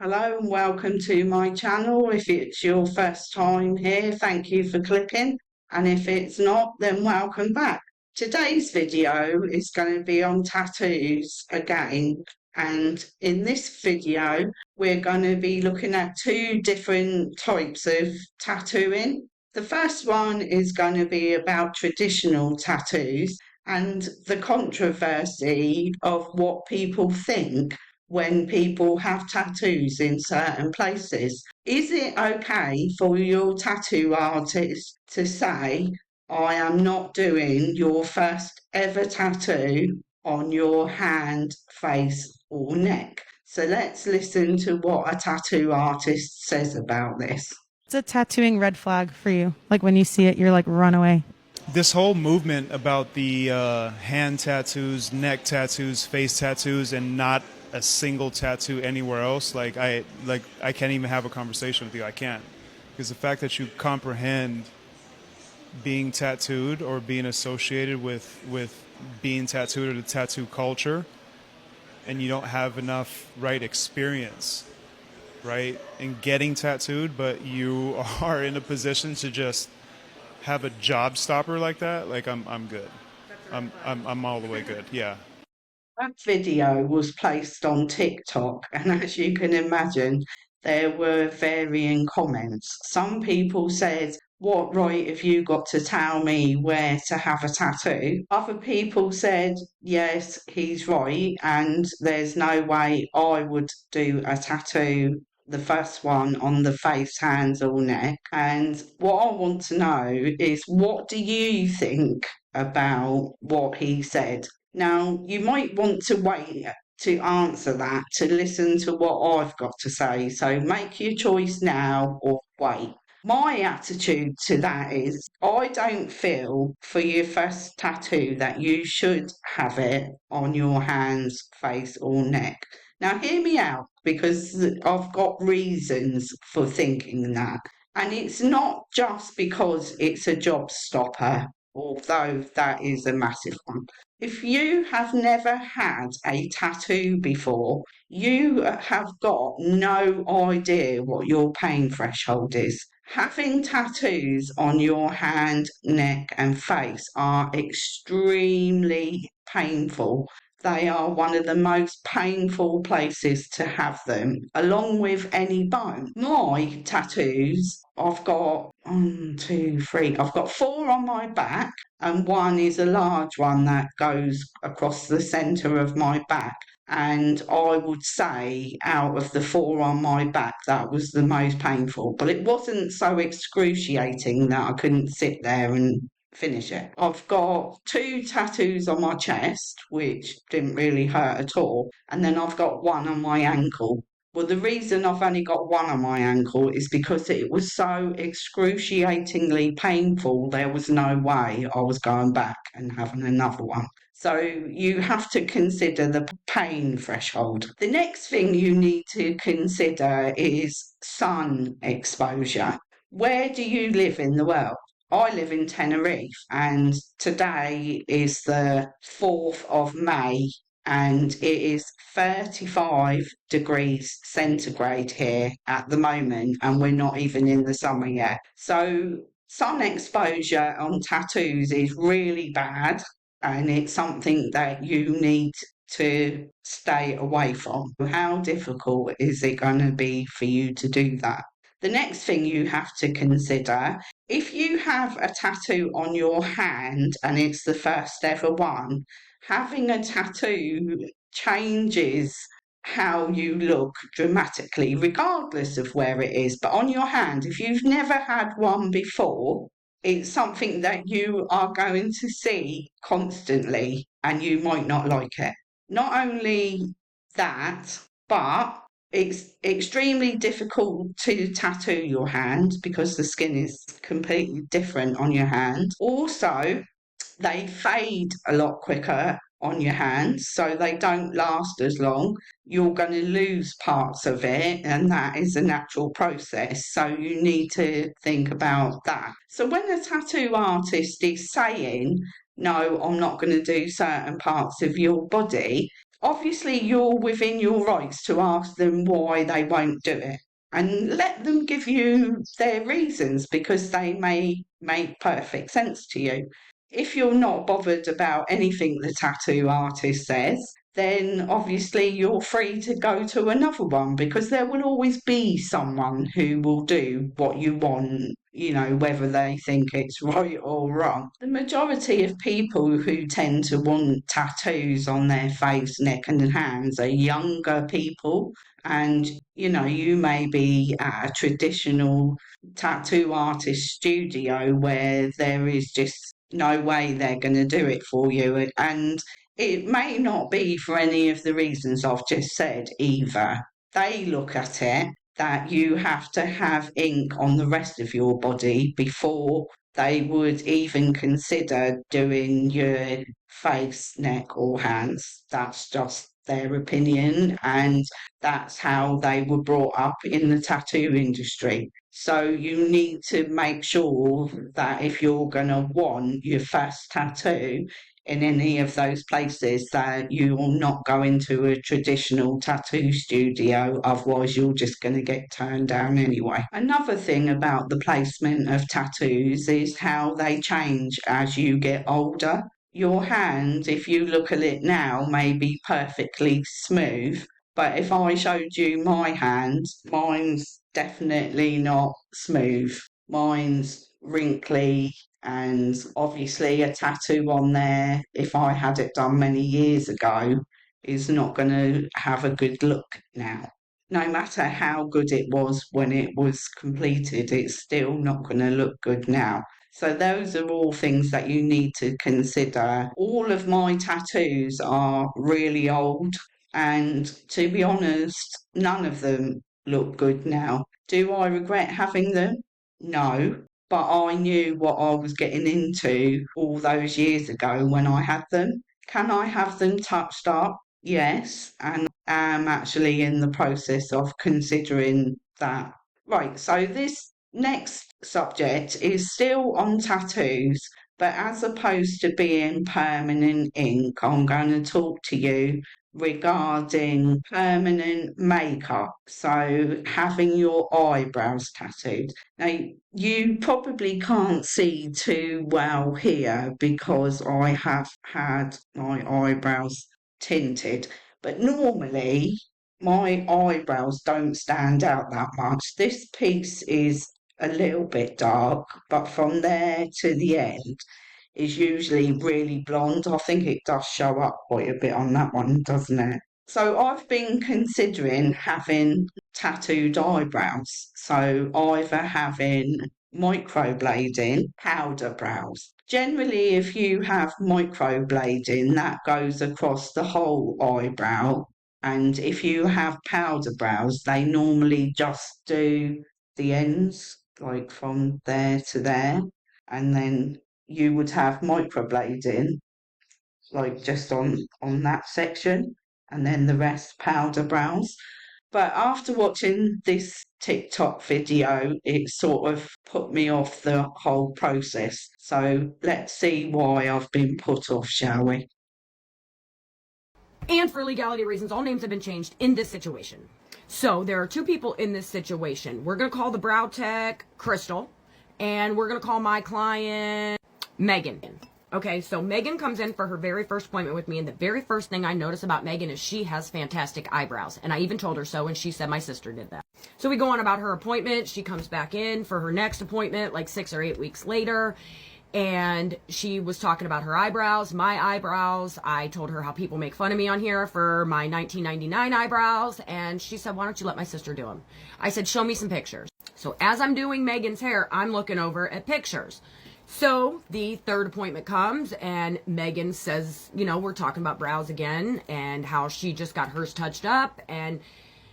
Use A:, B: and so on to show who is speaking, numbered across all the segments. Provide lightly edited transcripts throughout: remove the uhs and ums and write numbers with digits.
A: Hello and welcome to my channel. If it's your first time here, thank you for clicking. And if it's not, then welcome back. Today's video is going to be on tattoos again. And in this video, we're going to be looking at two different types of tattooing. The first one is going to be about traditional tattoos and the controversy of what people think when people have tattoos in certain places. Is it okay for your tattoo artist to say, I am not doing your first ever tattoo on your hand, face, or neck? So let's listen to what a tattoo artist says about this.
B: It's a tattooing red flag for you. Like when you see it, you're like, run away.
C: This whole movement about the hand tattoos, neck tattoos, face tattoos, and not a single tattoo anywhere else, I can't even have a conversation with you. I can't, because the fact that you comprehend being tattooed or being associated with being tattooed or the tattoo culture, and you don't have enough right experience, right, in getting tattooed, but you are in a position to just have a job stopper like that, like I'm good. I'm all the way good. Yeah.
A: That video was placed on TikTok, and as you can imagine, there were varying comments. Some people said, what right have you got to tell me where to have a tattoo? Other people said, yes, he's right, and there's no way I would do a tattoo, the first one on the face, hands, or neck. And what I want to know is, what do you think about what he said? Now, you might want to wait to answer that to listen to what I've got to say. So make your choice now or wait. My attitude to that is, I don't feel for your first tattoo that you should have it on your hands, face, or neck. Now, hear me out, because I've got reasons for thinking that. And it's not just because it's a job stopper, although that is a massive one. If you have never had a tattoo before, you have got no idea what your pain threshold is. Having tattoos on your hand, neck, and face are extremely painful. They are one of the most painful places to have them, along with any bone. My tattoos, I've got one, two, three, I've got four on my back, and one is a large one that goes across the centre of my back. And I would say, out of the four on my back, that was the most painful. But it wasn't so excruciating that I couldn't sit there and finish it. I've got two tattoos on my chest, which didn't really hurt at all, and then I've got one on my ankle. Well, the reason I've only got one on my ankle is because it was so excruciatingly painful, there was no way I was going back and having another one. So you have to consider the pain threshold. The next thing you need to consider is sun exposure. Where do you live in the world? I live in Tenerife, and today is the 4th of May, and it is 35 degrees centigrade here at the moment, and we're not even in the summer yet. So, sun exposure on tattoos is really bad, and it's something that you need to stay away from. How difficult is it going to be for you to do that? The next thing you have to consider, if you have a tattoo on your hand and it's the first ever one, having a tattoo changes how you look dramatically, regardless of where it is. But on your hand, if you've never had one before, it's something that you are going to see constantly and you might not like it. Not only that, but it's extremely difficult to tattoo your hand because the skin is completely different on your hand. Also, they fade a lot quicker on your hands, so they don't last as long. You're going to lose parts of it, and that is a natural process. So you need to think about that. So when a tattoo artist is saying, no, I'm not going to do certain parts of your body, Obviously, you're within your rights to ask them why they won't do it and let them give you their reasons because they may make perfect sense to you. If you're not bothered about anything the tattoo artist says, then obviously you're free to go to another one because there will always be someone who will do what you want, whether they think it's right or wrong. The majority of people who tend to want tattoos on their face, neck, and hands are younger people. And you may be at a traditional tattoo artist studio where there is just no way they're going to do it for you. And it may not be for any of the reasons I've just said either. They look at it that you have to have ink on the rest of your body before they would even consider doing your face, neck, or hands. That's just their opinion, and that's how they were brought up in the tattoo industry. So you need to make sure that if you're going to want your first tattoo in any of those places, that you'll not go into a traditional tattoo studio, otherwise you're just going to get turned down anyway. Another thing about the placement of tattoos is how they change as you get older. Your hand, if you look at it now, may be perfectly smooth, but if I showed you my hand, mine's definitely not smooth. Mine's wrinkly, and obviously a tattoo on there, if I had it done many years ago, is not going to have a good look now. No matter how good it was when it was completed, it's still not going to look good now. So those are all things that you need to consider. All of my tattoos are really old, and to be honest, none of them look good now. Do I regret having them? No, but I knew what I was getting into all those years ago when I had them. Can I have them touched up? Yes, and I'm actually in the process of considering that. Right, so this next subject is still on tattoos, but as opposed to being permanent ink, I'm going to talk to you regarding permanent makeup. So, having your eyebrows tattooed. Now, you probably can't see too well here because I have had my eyebrows tinted, but normally my eyebrows don't stand out that much. This piece is a little bit dark, but from there to the end is usually really blonde. I think it does show up quite a bit on that one, doesn't it? So I've been considering having tattooed eyebrows. So either having microblading, powder brows. Generally, if you have microblading, that goes across the whole eyebrow. And if you have powder brows, they normally just do the ends, like from there to there. And then you would have microblading, like just on that section, and then the rest powder brows. But after watching this TikTok video, it sort of put me off the whole process. So let's see why I've been put off, shall we?
D: And for legality reasons, all names have been changed in this situation. So there are two people in this situation. We're going to call the brow tech Crystal, and we're going to call my client Megan. Okay, so Megan comes in for her very first appointment with me, and the very first thing I notice about Megan is she has fantastic eyebrows. And I even told her so, and she said my sister did that. So we go on about her appointment. She comes back in for her next appointment, like 6 or 8 weeks later. And she was talking about her eyebrows, my eyebrows. I told her how people make fun of me on here for my 1999 eyebrows. And she said, why don't you let my sister do them? I said, show me some pictures. So as I'm doing Megan's hair, I'm looking over at pictures. So the third appointment comes and Megan says, we're talking about brows again and how she just got hers touched up. And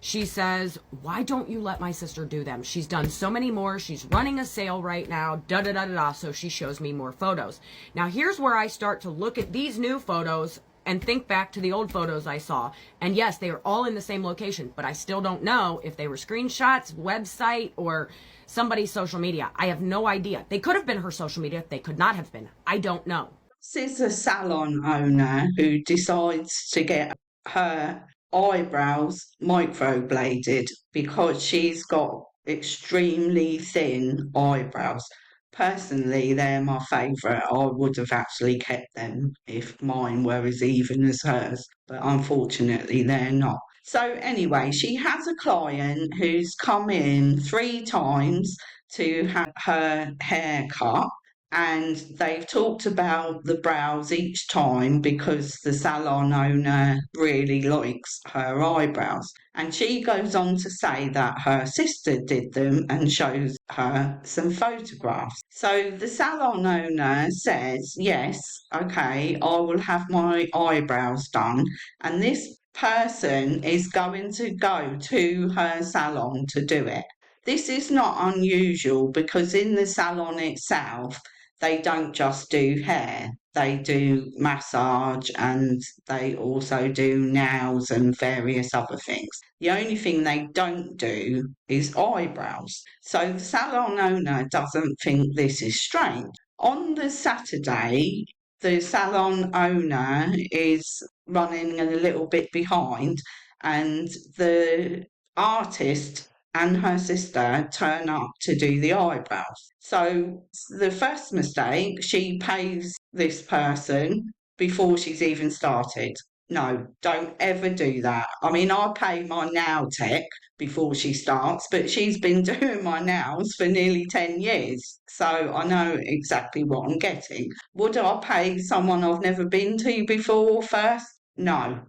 D: she says, why don't you let my sister do them? She's done so many more. She's running a sale right now, da-da-da-da-da. So she shows me more photos. Now, here's where I start to look at these new photos and think back to the old photos I saw. And yes, they are all in the same location, but I still don't know if they were screenshots, website, or somebody's social media. I have no idea. They could have been her social media. They could not have been. I don't know.
A: This is a salon owner who decides to get her eyebrows microbladed because she's got extremely thin eyebrows. Personally, they're my favourite. I would have actually kept them if mine were as even as hers, but unfortunately, they're not. So, anyway, she has a client who's come in 3 times to have her hair cut, and they've talked about the brows each time because the salon owner really likes her eyebrows. And she goes on to say that her sister did them and shows her some photographs. So the salon owner says, yes, okay, I will have my eyebrows done. And this person is going to go to her salon to do it. This is not unusual because in the salon itself, they don't just do hair, they do massage and they also do nails and various other things. The only thing they don't do is eyebrows. So the salon owner doesn't think this is strange. On the Saturday, the salon owner is running a little bit behind, and the artist and her sister turn up to do the eyebrows. So the first mistake, she pays this person before she's even started. No, don't ever do that. I mean, I pay my nail tech before she starts, but she's been doing my nails for nearly 10 years. So I know exactly what I'm getting. Would I pay someone I've never been to before first? No.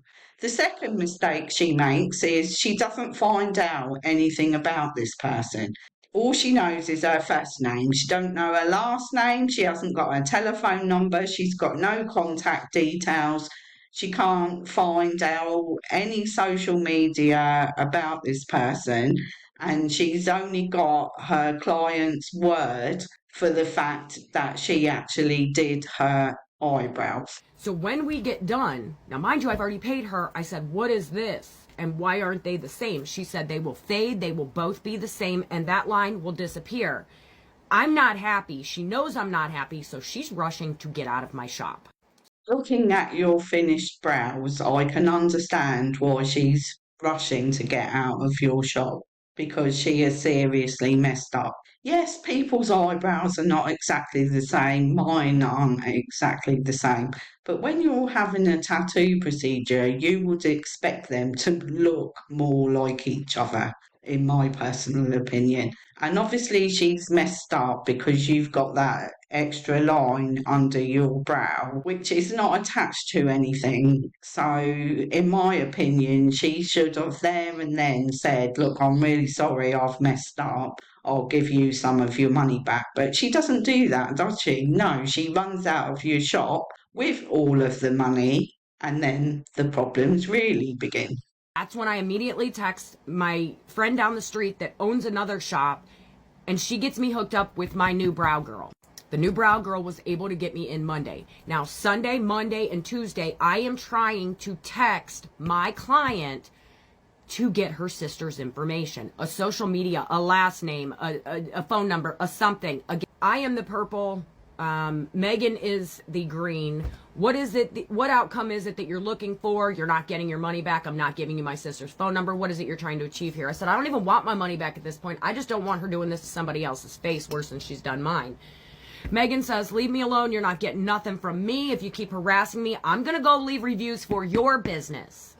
A: The second mistake she makes is she doesn't find out anything about this person. All she knows is her first name. She don't know her last name. She hasn't got her telephone number. She's got no contact details. She can't find out any social media about this person. And she's only got her client's word for the fact that she actually did her eyebrows.
D: So when we get done, now mind you, I've already paid her. I said, what is this? And why aren't they the same? She said they will fade, they will both be the same, and that line will disappear. I'm not happy. She knows I'm not happy, so she's rushing to get out of my shop.
A: Looking at your finished brows, I can understand why she's rushing to get out of your shop because she has seriously messed up. Yes, people's eyebrows are not exactly the same, mine aren't exactly the same, but when you're having a tattoo procedure, you would expect them to look more like each other, in my personal opinion. And obviously, she's messed up because you've got that extra line under your brow, which is not attached to anything. So, in my opinion, she should have there and then said, look, I'm really sorry, I've messed up. I'll give you some of your money back. But she doesn't do that, does she? No, she runs out of your shop with all of the money, and then the problems really begin.
D: That's when I immediately text my friend down the street that owns another shop, and she gets me hooked up with my new brow girl. The new brow girl was able to get me in Monday. Now, Sunday, Monday, and Tuesday, I am trying to text my client to get her sister's information, a social media, a last name, a phone number, a something. Again, I am the purple. Megan is the green. What is it? What outcome is it that you're looking for? You're not getting your money back. I'm not giving you my sister's phone number. What is it you're trying to achieve here? I said, I don't even want my money back at this point. I just don't want her doing this to somebody else's face worse than she's done mine. Megan says, leave me alone. You're not getting nothing from me. If you keep harassing me, I'm going to go leave reviews for your business.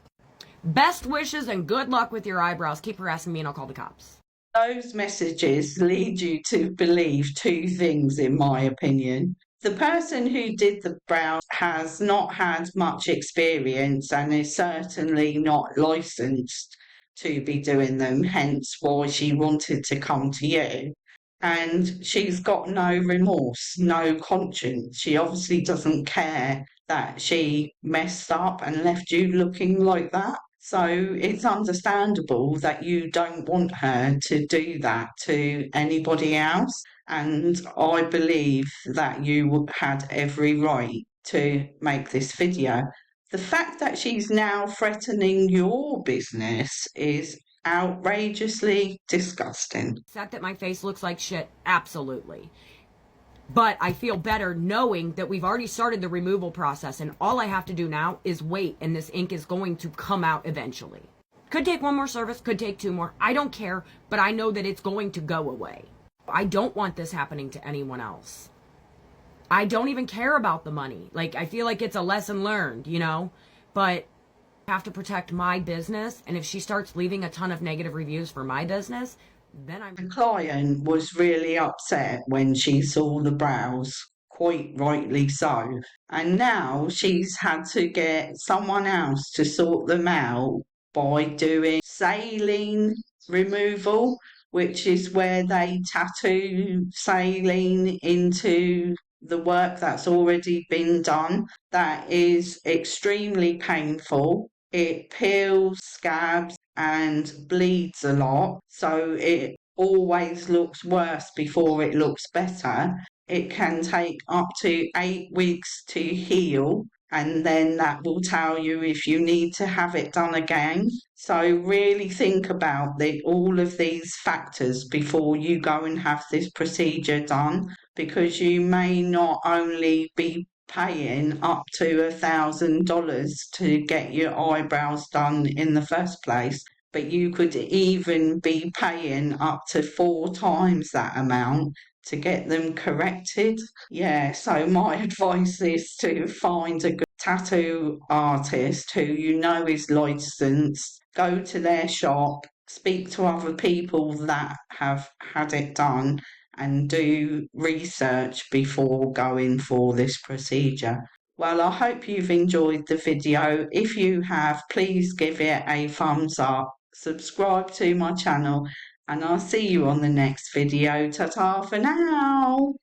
D: Best wishes and good luck with your eyebrows. Keep harassing me and I'll call the cops.
A: Those messages lead you to believe 2 things, in my opinion. The person who did the brows has not had much experience and is certainly not licensed to be doing them, hence why she wanted to come to you. And she's got no remorse, no conscience. She obviously doesn't care that she messed up and left you looking like that. So it's understandable that you don't want her to do that to anybody else. And I believe that you had every right to make this video. The fact that she's now threatening your business is outrageously disgusting.
D: The fact that my face looks like shit, absolutely. But I feel better knowing that we've already started the removal process, and all I have to do now is wait, and this ink is going to come out eventually. Could take one more service, could take two more. I don't care, but I know that it's going to go away. I don't want this happening to anyone else. I don't even care about the money. Like, I feel like it's a lesson learned, you know? But I have to protect my business, and if she starts leaving a ton of negative reviews for my business, then
A: The client was really upset when she saw the brows, quite rightly so. And now she's had to get someone else to sort them out by doing saline removal, which is where they tattoo saline into the work that's already been done. That is extremely painful. It peels, scabs, and bleeds a lot, so it always looks worse before it looks better. It can take up to 8 weeks to heal, and then that will tell you if you need to have it done again. So really think about all of these factors before you go and have this procedure done, because you may not only be paying up to $1,000 to get your eyebrows done in the first place, but you could even be paying up to 4 times that amount to get them corrected. Yeah, so my advice is to find a good tattoo artist who you know is licensed, go to their shop, speak to other people that have had it done, and do research before going for this procedure. Well, I hope you've enjoyed the video. If you have, please give it a thumbs up, subscribe to my channel, and I'll see you on the next video. Ta-ta for now!